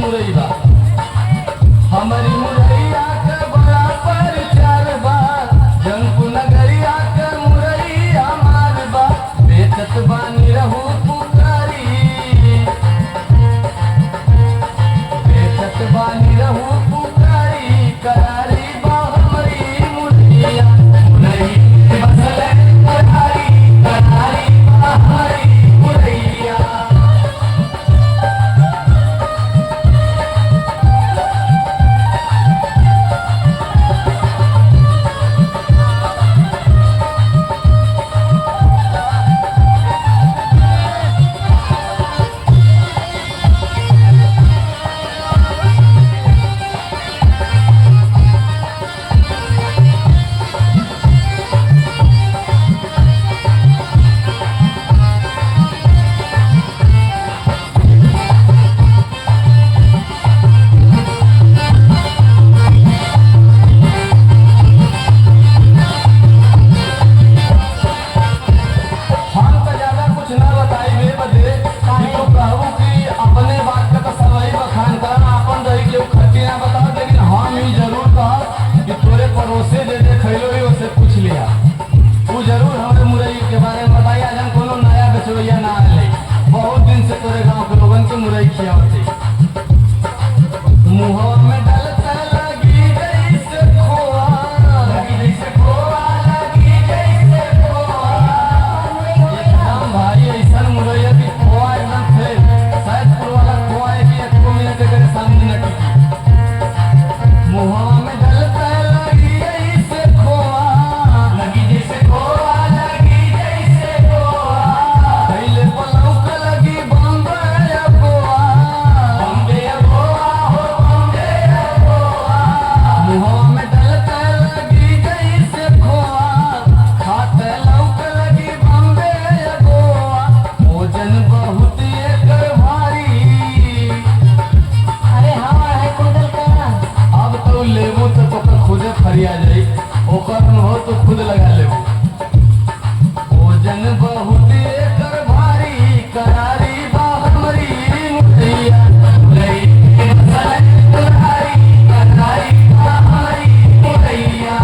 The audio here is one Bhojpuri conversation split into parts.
मुरई बा। हमारी मुरैया के बड़ा परिचार बा, जौनपुर नगरिया के मुरई हमार बा। बेचत बानी रहू पुकारी, बेचत बानी रहू पुकारी, करारी बा हमारी मुरैया। मुरई बसले करारी, करारी बा हमारी मुरैया। पड़ोसे दे दे खैलो ही उसे पूछ लिया। तू जरूर हमारे मुरई के बारे में बताइए। आज हम कोनो नया बेचवैया ना आए, बहुत दिन से तोरे गांव के लोगन के मुरई खियावते। मुहवा में डलता लगी जैसे खोआ, लगी जैसे खोआ, लगी जैसे खोआ। एकदम भाई ऐसा मुरैया की खोआ एकदम थे सैदपुर वाला खोआ है कि 1 मिनट के सामने न टिकी। मुहवा में डलता फरिया जाई ओकर हो तो खुद लगा ले। ओजन बहुत एकर भारी, करारी बा हमारी मुरैया। मुरई बसले करारी, करारी बा हमारी मुरैया।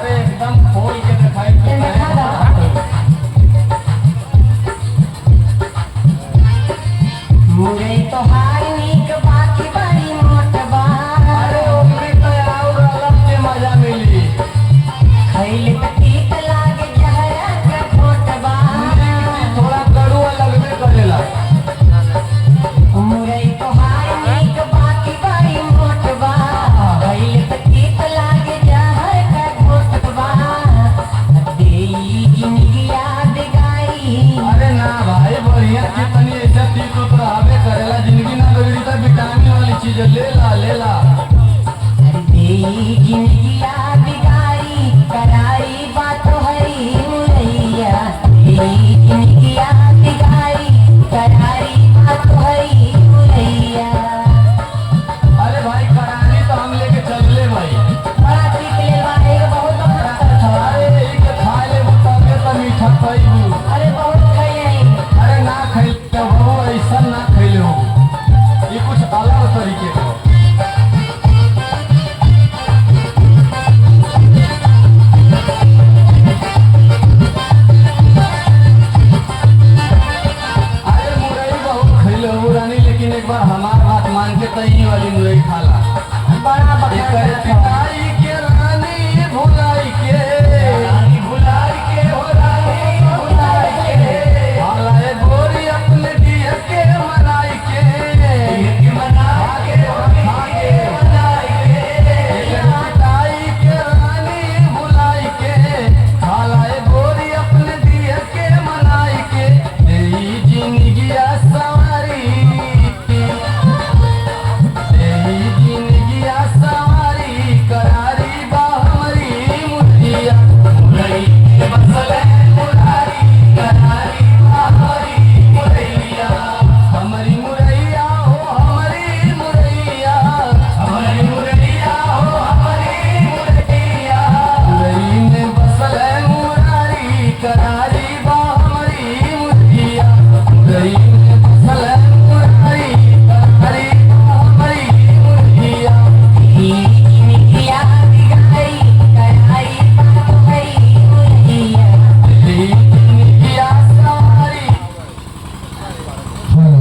एकदम खोल के दिखाई